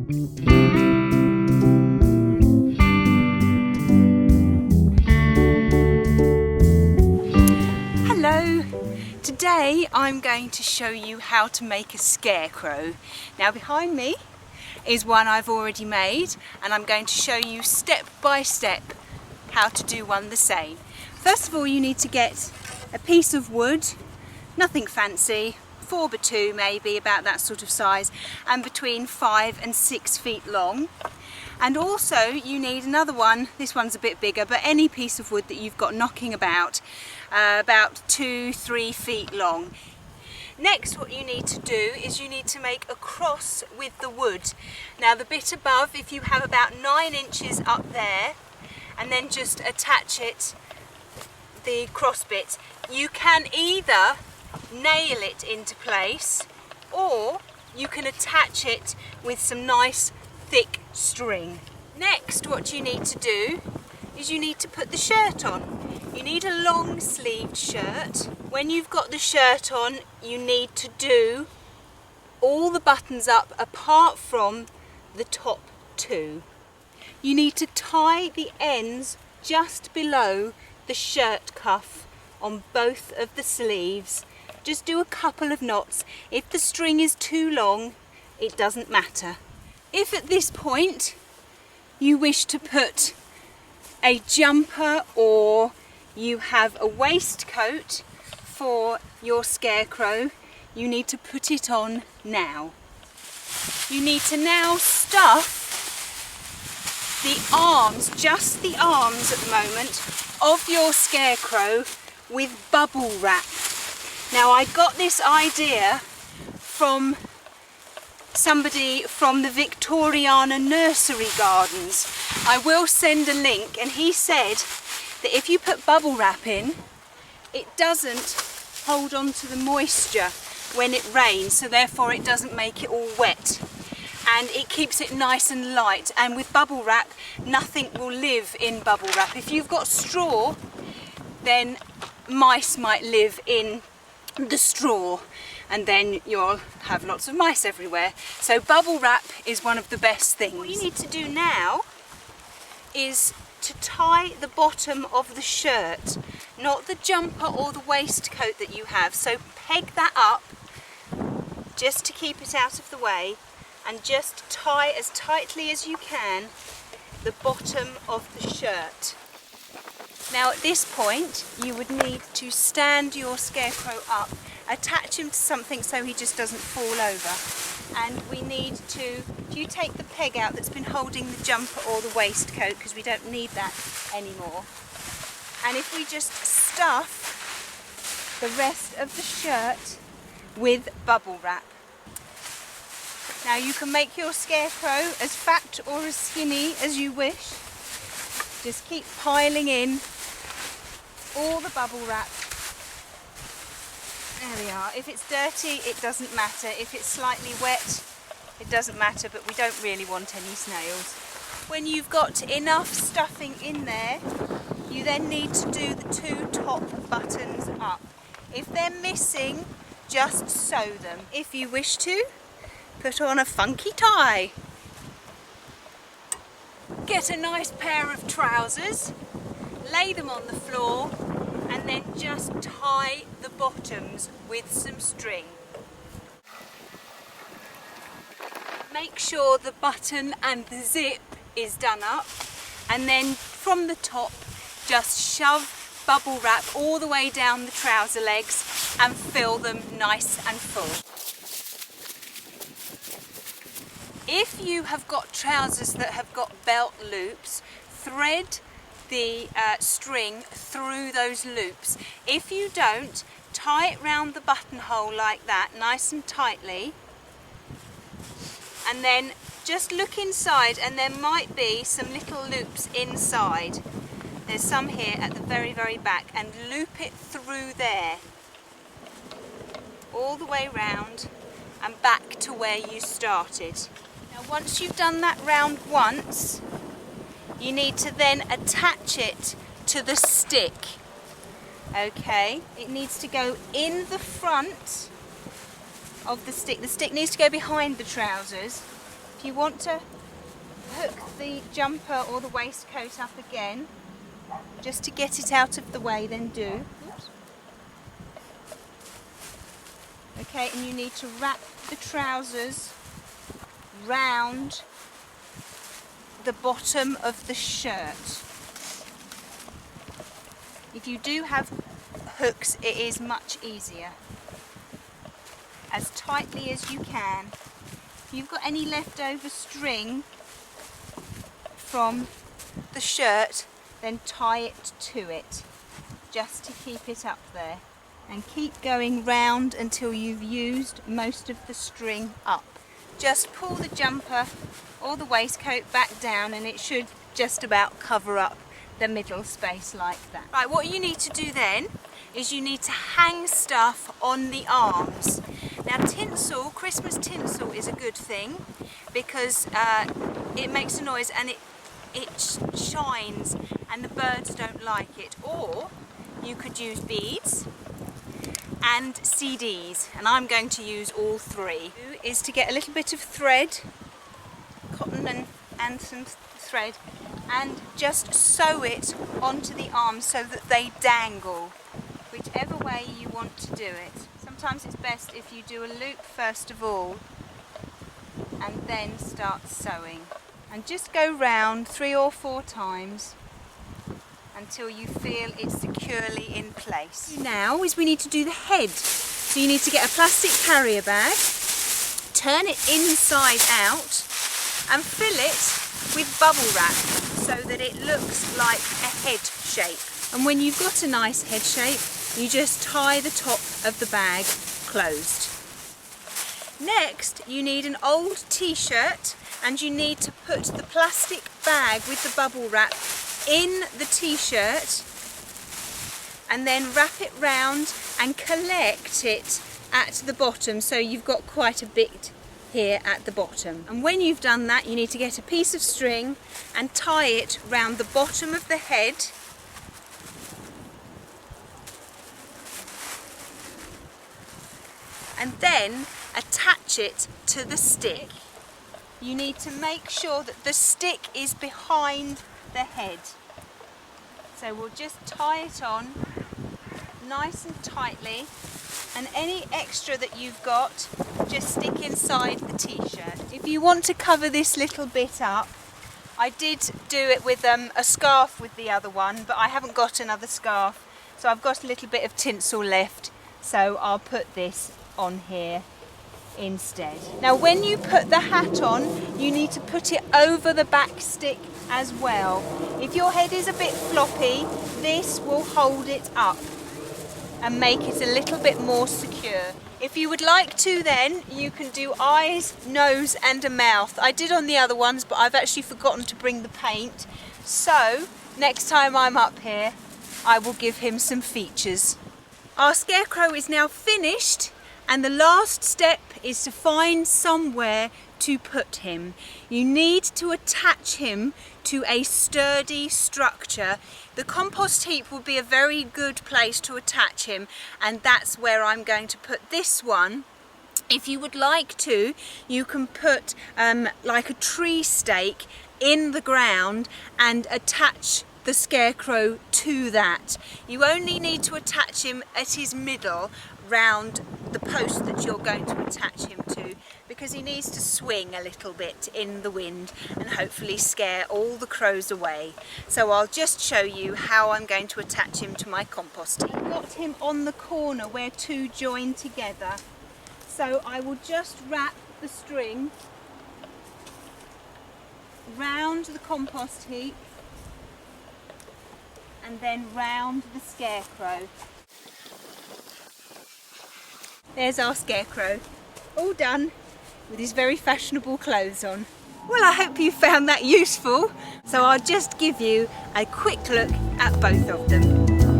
Hello! Today I'm going to show you how to make a scarecrow. Now behind me is one I've already made, and I'm going to show you step by step how to do one the same. First of all, you need to get a piece of wood, nothing fancy, 4x2 maybe, about that sort of size, and between 5 and 6 feet long. And also you need another one, this one's a bit bigger, but any piece of wood that you've got knocking about 2-3 feet long. Next, what you need to do is you need to make a cross with the wood. Now the bit above, if you have about 9 inches up there, and then just attach it, the cross bit, you can either nail it into place or you can attach it with some nice thick string. Next, what you need to do is you need to put the shirt on. You need a long sleeved shirt. When you've got the shirt on, you need to do all the buttons up apart from the top 2. You need to tie the ends just below the shirt cuff on both of the sleeves. Just do a couple of knots. If the string is too long, it doesn't matter. If at this point you wish to put a jumper or you have a waistcoat for your scarecrow, you need to put it on now. You need to now stuff the arms, just the arms at the moment, of your scarecrow with bubble wrap. Now I got this idea from somebody from the Victoriana Nursery Gardens. I will send a link, and he said that if you put bubble wrap in, it doesn't hold on to the moisture when it rains, so therefore it doesn't make it all wet, and it keeps it nice and light. And with bubble wrap, nothing will live in bubble wrap. If you've got straw, then mice might live in the straw, and then you'll have lots of mice everywhere. So bubble wrap is one of the best things. What you need to do now is to tie the bottom of the shirt, not the jumper or the waistcoat that you have. So peg that up just to keep it out of the way, and just tie as tightly as you can the bottom of the shirt. Now at this point you would need to stand your scarecrow up, attach him to something so he just doesn't fall over, and we need to, if you take the peg out that's been holding the jumper or the waistcoat, because we don't need that anymore, and if we just stuff the rest of the shirt with bubble wrap. Now you can make your scarecrow as fat or as skinny as you wish. Just keep piling in all the bubble wrap. There we are. If it's dirty, it doesn't matter. If it's slightly wet, it doesn't matter, but we don't really want any snails. When you've got enough stuffing in there, you then need to do the 2 top buttons up. If they're missing, just sew them. If you wish to, put on a funky tie. Get a nice pair of trousers, lay them on the floor, and then just tie the bottoms with some string. Make sure the button and the zip is done up, and then from the top just shove bubble wrap all the way down the trouser legs and fill them nice and full. If you have got trousers that have got belt loops, thread the string through those loops. If you don't, tie it round the buttonhole like that, nice and tightly, and then just look inside, and there might be some little loops inside. There's some here at the very, very back, and loop it through there, all the way round and back to where you started. Now once you've done that round once, you need to then attach it to the stick. Okay, it needs to go in the front of the stick. The stick needs to go behind the trousers, If you want to hook the jumper or the waistcoat up again, just to get it out of the way, then do. Oops. Okay, and you need to wrap the trousers round the bottom of the shirt. If you do have hooks, it is much easier. As tightly as you can. If you've got any leftover string from the shirt, then tie it to it, just to keep it up there. And keep going round until you've used most of the string up. Just pull the jumper or the waistcoat back down and it should just about cover up the middle space like that. Right, what you need to do then is you need to hang stuff on the arms. Now tinsel, Christmas tinsel is a good thing because it makes a noise and it shines and the birds don't like it. Or you could use beads and CDs, and I'm going to use all three. Is to get a little bit of thread, cotton and some thread, and just sew it onto the arms so that they dangle, whichever way you want to do it. Sometimes it's best if you do a loop first of all and then start sewing, and just go round 3 or 4 times until you feel it's securely in place. Now is we need to do the head. So you need to get a plastic carrier bag, turn it inside out and fill it with bubble wrap so that it looks like a head shape. And when you've got a nice head shape, you just tie the top of the bag closed. Next, you need an old t-shirt and you need to put the plastic bag with the bubble wrap in the t-shirt and then wrap it round and collect it at the bottom, so you've got quite a bit here at the bottom. And when you've done that, you need to get a piece of string and tie it round the bottom of the head and then attach it to the stick. You need to make sure that the stick is behind the head. So we'll just tie it on nice and tightly, and any extra that you've got just stick inside the t-shirt. If you want to cover this little bit up, I did do it with a scarf with the other one, but I haven't got another scarf, so I've got a little bit of tinsel left, so I'll put this on here instead. Now when you put the hat on, you need to put it over the back stick as well. If your head is a bit floppy, this will hold it up and make it a little bit more secure. If you would like to, then you can do eyes, nose and a mouth. I did on the other ones, but I've actually forgotten to bring the paint, so next time I'm up here I will give him some features. Our scarecrow is now finished, and the last step is to find somewhere to put him. You need to attach him to a sturdy structure. The compost heap will be a very good place to attach him, and that's where I'm going to put this one. If you would like to, you can put like a tree stake in the ground and attach the scarecrow to that. You only need to attach him at his middle, round the post that you're going to attach him to, because he needs to swing a little bit in the wind and hopefully scare all the crows away. So I'll just show you how I'm going to attach him to my compost heap. I've got him on the corner where 2 join together, so I will just wrap the string round the compost heap and then round the scarecrow. There's our scarecrow, all done, with his very fashionable clothes on. Well, I hope you found that useful, so I'll just give you a quick look at both of them.